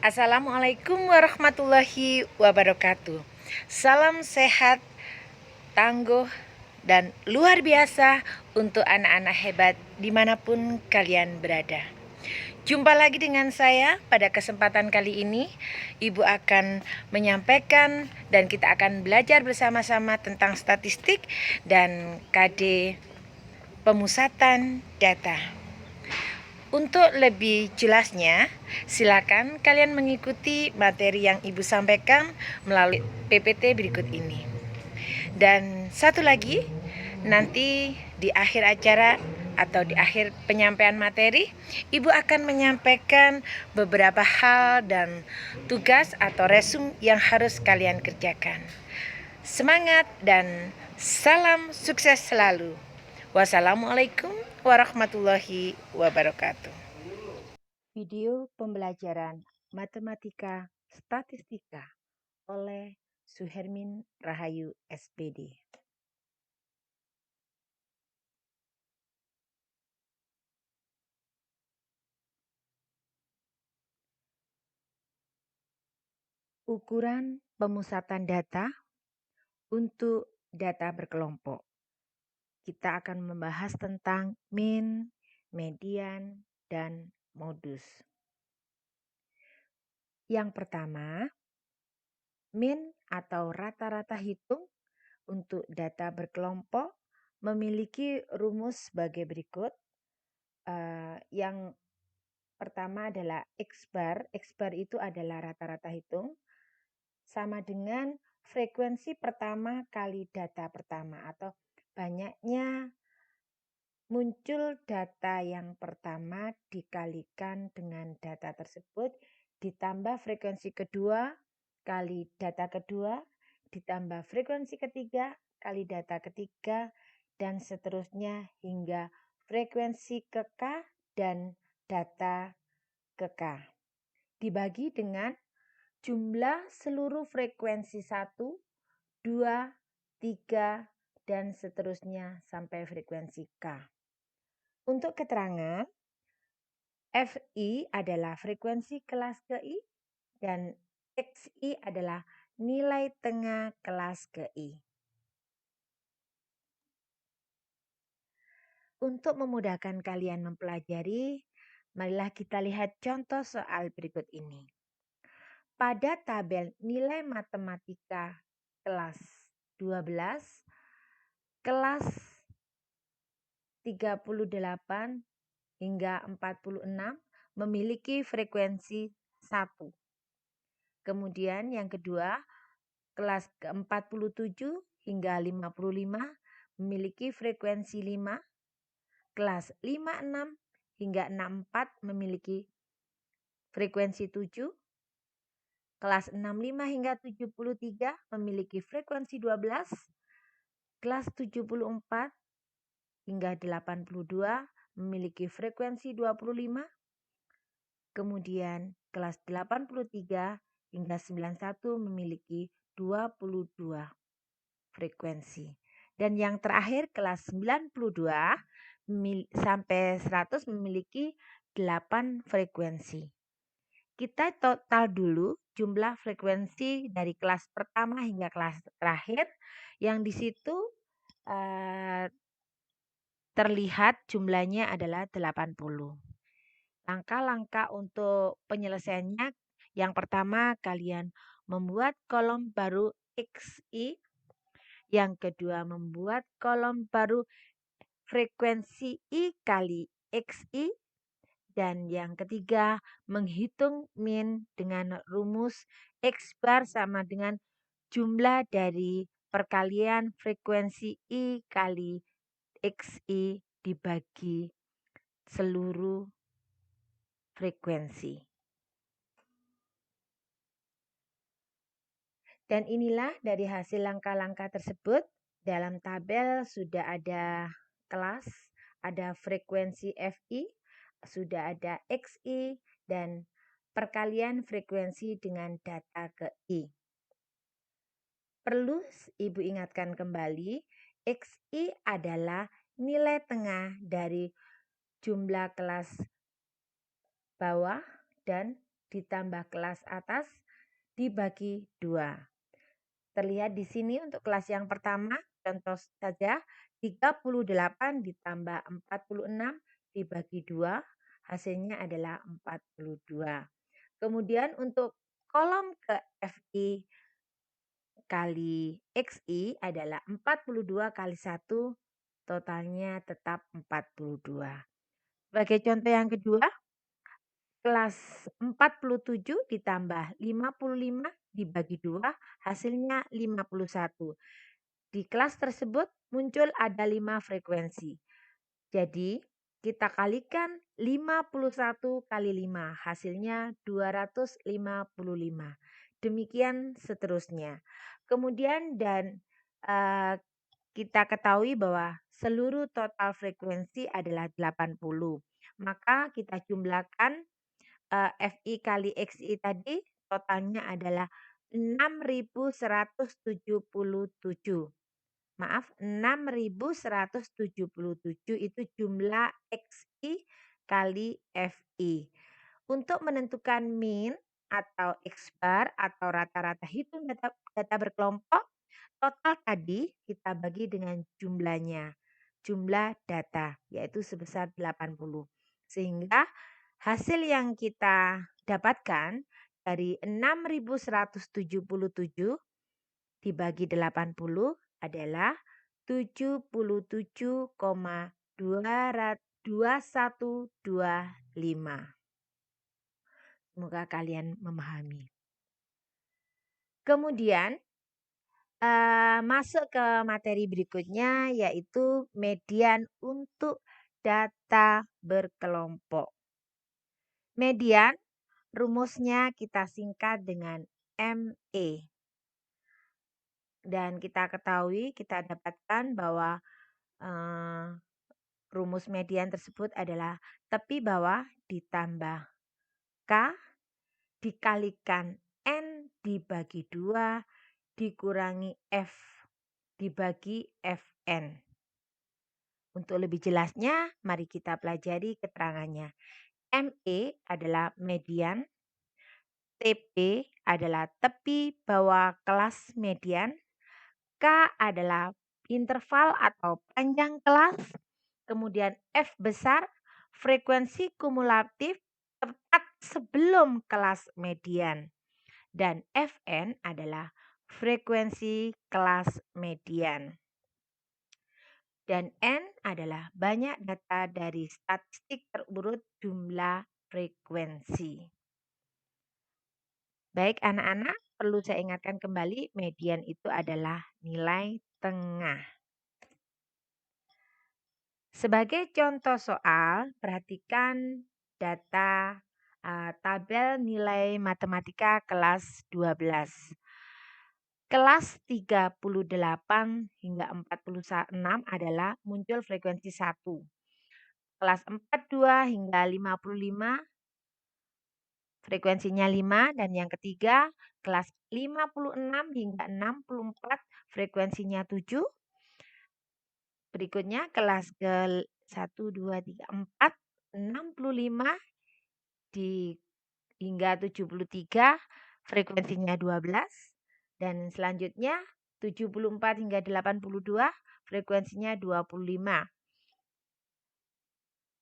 Assalamualaikum warahmatullahi wabarakatuh. Salam sehat, tangguh, dan luar biasa untuk anak-anak hebat dimanapun kalian berada. Jumpa lagi dengan saya pada kesempatan kali ini. Ibu akan menyampaikan dan kita akan belajar bersama-sama tentang statistik dan KD pemusatan data. Untuk lebih jelasnya, silakan kalian mengikuti materi yang Ibu sampaikan melalui PPT berikut ini. Dan satu lagi, nanti di akhir acara atau di akhir penyampaian materi, Ibu akan menyampaikan beberapa hal dan tugas atau resum yang harus kalian kerjakan. Semangat dan salam sukses selalu. Wassalamualaikum warahmatullahi wabarakatuh. Video pembelajaran Matematika Statistika oleh Suhermin Rahayu SPD. Ukuran pemusatan data untuk data berkelompok. Kita akan membahas tentang mean, median, dan modus. Yang pertama, mean atau rata-rata hitung untuk data berkelompok memiliki rumus sebagai berikut. Yang pertama adalah X bar. X bar itu adalah rata-rata hitung sama dengan frekuensi pertama kali data pertama atau banyaknya muncul data yang pertama dikalikan dengan data tersebut ditambah frekuensi kedua kali data kedua ditambah frekuensi ketiga kali data ketiga dan seterusnya hingga frekuensi ke K dan data ke K. Dibagi dengan jumlah seluruh frekuensi 1, 2, 3, dan seterusnya sampai frekuensi K. Untuk keterangan, Fi adalah frekuensi kelas KI dan Xi adalah nilai tengah kelas KI. Untuk memudahkan kalian mempelajari, marilah kita lihat contoh soal berikut ini. Pada tabel nilai matematika kelas 12, kelas 38 hingga 46 memiliki frekuensi 1. Kemudian yang kedua, kelas ke-47 hingga 55 memiliki frekuensi 5. Kelas 56 hingga 64 memiliki frekuensi 7. Kelas 65 hingga 73 memiliki frekuensi 12. Kelas 74 hingga 82 memiliki frekuensi 25. Kemudian kelas 83 hingga 91 memiliki 22 frekuensi. Dan yang terakhir kelas 92 sampai 100 memiliki 8 frekuensi. Kita total dulu jumlah frekuensi dari kelas pertama hingga kelas terakhir yang di situ terlihat jumlahnya adalah 80. Langkah-langkah untuk penyelesaiannya, yang pertama kalian membuat kolom baru XI, yang kedua membuat kolom baru frekuensi I kali XI, dan yang ketiga menghitung min dengan rumus X bar sama dengan jumlah dari perkalian frekuensi I kali XI dibagi seluruh frekuensi. Dan inilah dari hasil langkah-langkah tersebut. Dalam tabel sudah ada kelas, ada frekuensi Fi, sudah ada Xi, dan perkalian frekuensi dengan data ke I. Perlu Ibu ingatkan kembali, Xi adalah nilai tengah dari jumlah kelas bawah dan ditambah kelas atas dibagi 2. Terlihat di sini untuk kelas yang pertama, contoh saja 38 ditambah 46 dibagi 2, hasilnya adalah 42. Kemudian untuk kolom ke FI kali XI adalah 42 kali 1, totalnya tetap 42. Sebagai contoh yang kedua, kelas 47 ditambah 55 dibagi 2, hasilnya 51. Di kelas tersebut muncul ada 5 frekuensi. Jadi kita kalikan 51 kali 5, hasilnya 255. Demikian seterusnya. Kemudian kita ketahui bahwa seluruh total frekuensi adalah 80. Maka kita jumlahkan FI kali XI tadi totalnya adalah 6.177. Maaf, 6.177 itu jumlah XI kali FI. Untuk menentukan min atau X bar atau rata-rata hitung data berkelompok, total tadi kita bagi dengan jumlahnya, jumlah data, yaitu sebesar 80. Sehingga hasil yang kita dapatkan dari 6.177 dibagi 80 adalah 77,2125. Semoga kalian memahami. Kemudian masuk ke materi berikutnya, yaitu median untuk data berkelompok. Median rumusnya kita singkat dengan ME. Dan kita ketahui, kita dapatkan bahwa rumus median tersebut adalah tepi bawah ditambah K dikalikan N dibagi 2 dikurangi F dibagi Fn. Untuk lebih jelasnya, mari kita pelajari keterangannya. ME adalah median, TP adalah tepi bawah kelas median, K adalah interval atau panjang kelas, kemudian F besar, frekuensi kumulatif tepat sebelum kelas median, dan Fn adalah frekuensi kelas median. Dan N adalah banyak data dari statistik terurut jumlah frekuensi. Baik anak-anak, perlu saya ingatkan kembali, median itu adalah nilai tengah. Sebagai contoh soal, perhatikan data tabel nilai matematika kelas 12. Kelas 38 hingga 46 adalah muncul frekuensi 1. Kelas 42 hingga 55 frekuensinya 5, dan yang ketiga kelas 56 hingga 64 frekuensinya 7. Berikutnya kelas ke 1, 2, 3, 4, 65 hingga 73 frekuensinya 12. Dan selanjutnya 74 hingga 82 frekuensinya 25.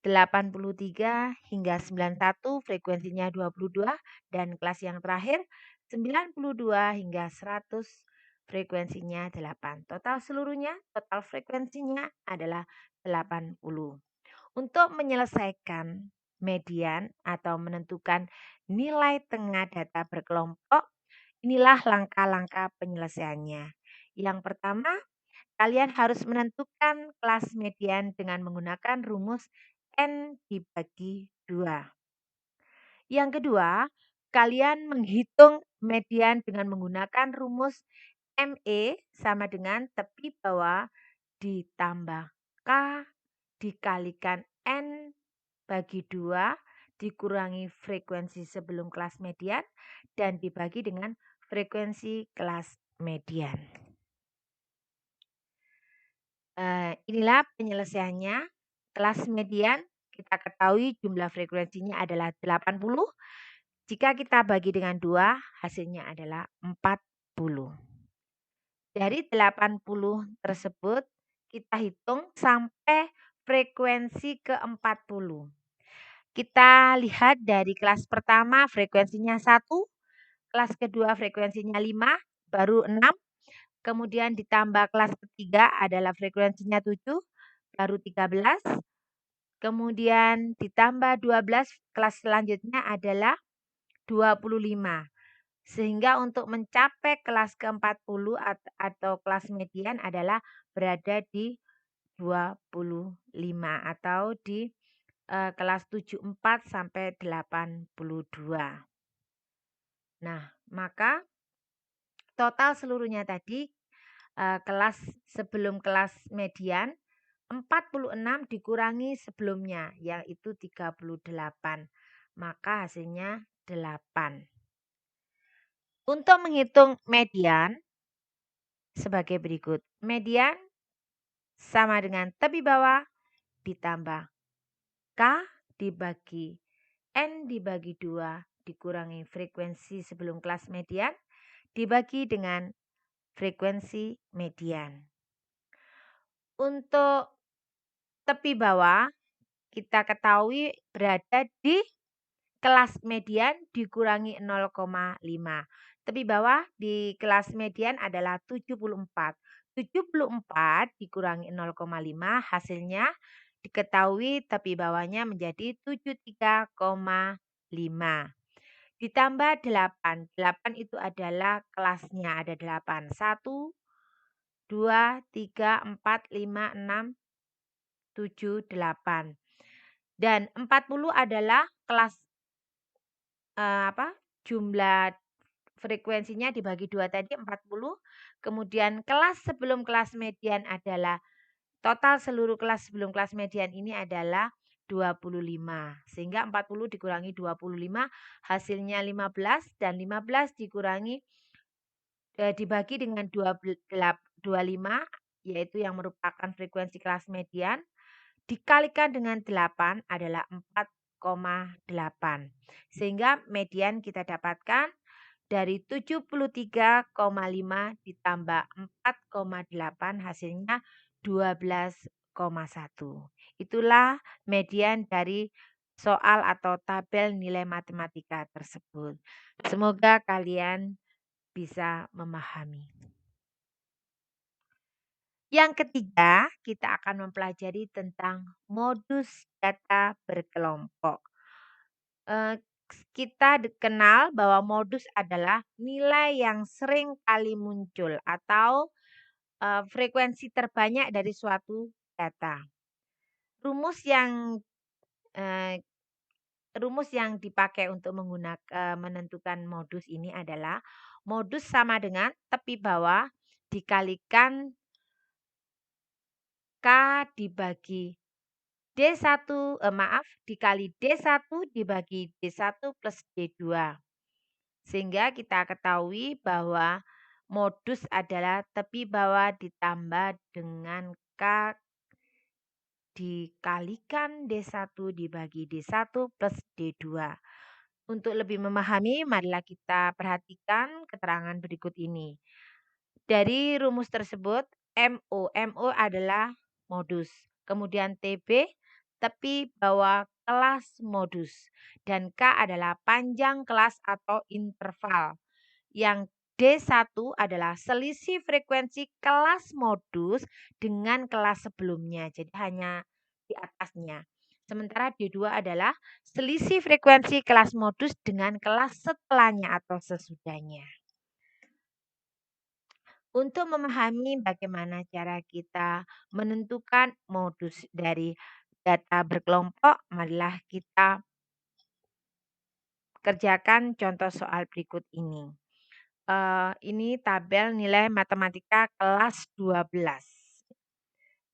83 hingga 91 frekuensinya 22, dan kelas yang terakhir 92 hingga 100 frekuensinya 8. Total seluruhnya, total frekuensinya adalah 80. Untuk menyelesaikan median atau menentukan nilai tengah data berkelompok, inilah langkah-langkah penyelesaiannya. Yang pertama, kalian harus menentukan kelas median dengan menggunakan rumus N dibagi 2. Yang kedua, kalian menghitung median dengan menggunakan rumus ME sama dengan tepi bawah ditambah K dikalikan N bagi 2 dikurangi frekuensi sebelum kelas median dan dibagi dengan frekuensi kelas median. Inilah penyelesaiannya. Kelas median kita ketahui jumlah frekuensinya adalah 80. Jika kita bagi dengan 2, hasilnya adalah 40. Dari 80 tersebut, kita hitung sampai frekuensi ke-40. Kita lihat dari kelas pertama frekuensinya 1, kelas kedua frekuensinya 5, baru 6, kemudian ditambah kelas ketiga adalah frekuensinya 7, baru 13, kemudian ditambah 12, kelas selanjutnya adalah 25. Sehingga untuk mencapai kelas ke-40 atau kelas median adalah berada di 25 atau di kelas 74 sampai 82. Nah, maka total seluruhnya tadi kelas sebelum kelas median 46 dikurangi sebelumnya yaitu 38. Maka hasilnya 8. Untuk menghitung median sebagai berikut. Median sama dengan tepi bawah ditambah K dibagi N dibagi 2 dikurangi frekuensi sebelum kelas median dibagi dengan frekuensi median. Untuk tepi bawah kita ketahui berada di kelas median dikurangi 0,5. Tepi bawah di kelas median adalah 74. 74 dikurangi 0,5 hasilnya diketahui tepi bawahnya menjadi 73,5. Ditambah 8. 8 itu adalah kelasnya ada 8. 1, 2, 3, 4, 5, 6, 7, 8. Dan 40 adalah kelas jumlah frekuensinya dibagi 2 tadi 40. Kemudian kelas sebelum kelas median adalah total seluruh kelas sebelum kelas median ini adalah 25. Sehingga 40 dikurangi 25 hasilnya 15 dan 15 dikurangi dibagi dengan 25 yaitu yang merupakan frekuensi kelas median dikalikan dengan 8 adalah 4,8. Sehingga median kita dapatkan dari 73,5 ditambah 4,8 hasilnya 12,1. Itulah median dari soal atau tabel nilai matematika tersebut. Semoga kalian bisa memahami. Yang ketiga, kita akan mempelajari tentang modus data berkelompok. Kita kenal bahwa modus adalah nilai yang sering kali muncul atau frekuensi terbanyak dari suatu data. Rumus yang dipakai untuk menentukan modus ini adalah modus sama dengan tepi bawah dikalikan K dibagi D1 dikali D1 dibagi D1 plus D2. Sehingga kita ketahui bahwa modus adalah tepi bawah ditambah dengan K dikalikan D1 dibagi D1 plus D2. Untuk lebih memahami, marilah kita perhatikan keterangan berikut ini. Dari rumus tersebut, MO adalah modus. Kemudian TB, tepi bawah kelas modus. Dan K adalah panjang kelas atau interval. Yang D1 adalah selisih frekuensi kelas modus dengan kelas sebelumnya. Jadi hanya di atasnya. Sementara D2 adalah selisih frekuensi kelas modus dengan kelas setelahnya atau sesudahnya. Untuk memahami bagaimana cara kita menentukan modus dari data berkelompok, marilah kita kerjakan contoh soal berikut ini. Ini tabel nilai matematika kelas 12.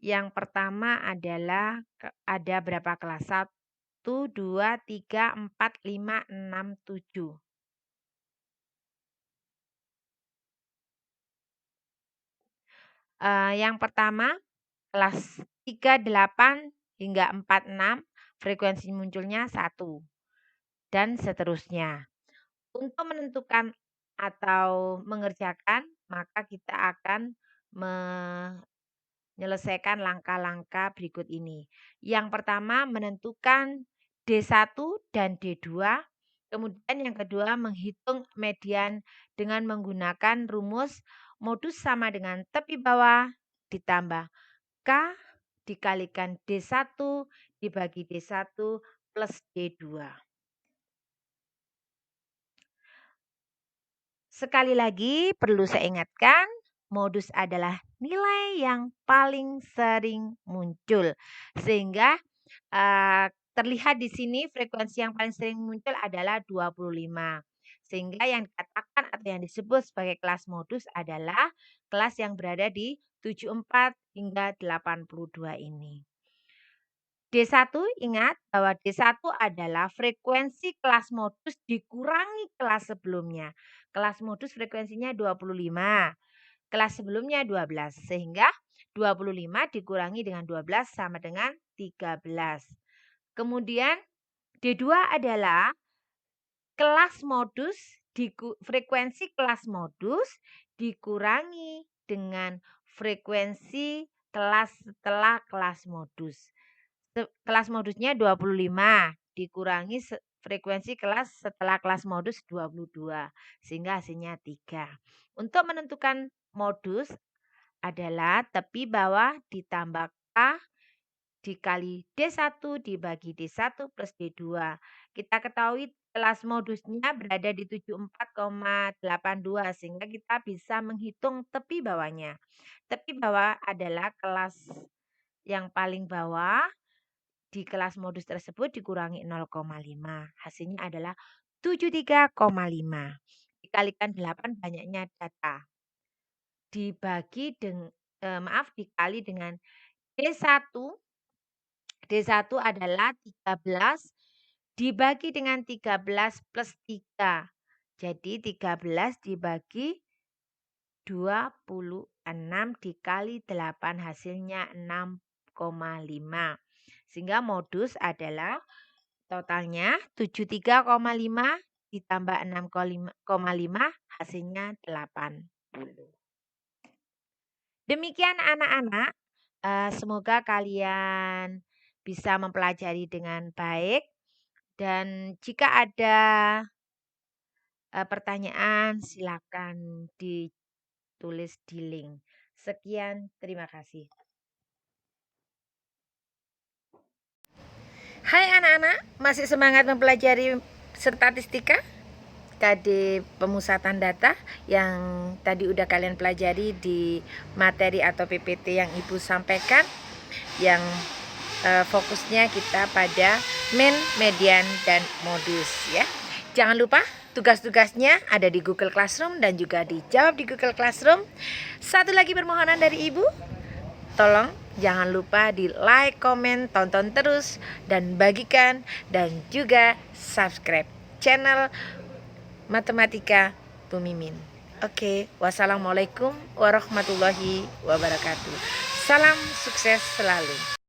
Yang pertama adalah ada berapa kelas? 1, 2, 3, 4, 5, 6, 7. Yang pertama kelas 38 hingga 46 frekuensi munculnya 1 dan seterusnya. Untuk menentukan atau mengerjakan, maka kita akan menyelesaikan langkah-langkah berikut ini. Yang pertama menentukan D1 dan D2. Kemudian yang kedua menghitung median dengan menggunakan rumus modus sama dengan tepi bawah ditambah K dikalikan D1 dibagi D1 plus D2. Sekali lagi perlu saya ingatkan, modus adalah nilai yang paling sering muncul. Sehingga terlihat di sini frekuensi yang paling sering muncul adalah 25. Sehingga yang dikatakan atau yang disebut sebagai kelas modus adalah kelas yang berada di 74 hingga 82 ini. D1 ingat bahwa D1 adalah frekuensi kelas modus dikurangi kelas sebelumnya. Kelas modus frekuensinya 25, kelas sebelumnya 12. Sehingga 25 dikurangi dengan 12 sama dengan 13. Kemudian D2 adalah kelas modus, frekuensi kelas modus dikurangi dengan frekuensi kelas setelah kelas modus. Kelas modusnya 25 dikurangi frekuensi kelas setelah kelas modus 22 sehingga hasilnya 3. Untuk menentukan modus adalah tepi bawah ditambah K dikali D1 dibagi D1 plus D2. Kita ketahui kelas modusnya berada di 74,82 sehingga kita bisa menghitung tepi bawahnya. Tepi bawah adalah kelas yang paling bawah. Di kelas modus tersebut dikurangi 0,5. Hasilnya adalah 73,5. Dikalikan 8 banyaknya data. Dikali dengan D1. D1 adalah 13 dibagi dengan 13 plus 3. Jadi 13 dibagi 26 dikali 8 hasilnya 6,5. Sehingga modus adalah totalnya 73,5 ditambah 6,5 hasilnya 80. Demikian anak-anak, semoga kalian bisa mempelajari dengan baik. Dan jika ada pertanyaan silakan ditulis di link. Sekian, terima kasih. Hai anak-anak, masih semangat mempelajari statistika? KD pemusatan data yang tadi udah kalian pelajari di materi atau PPT yang Ibu sampaikan, yang fokusnya kita pada mean, median, dan modus ya. Jangan lupa tugas-tugasnya ada di Google Classroom dan juga dijawab di Google Classroom. Satu lagi permohonan dari Ibu, tolong jangan lupa di like, komen, tonton terus, dan bagikan, dan juga subscribe channel Matematika Bu Mimin. Oke, wassalamualaikum warahmatullahi wabarakatuh. Salam sukses selalu.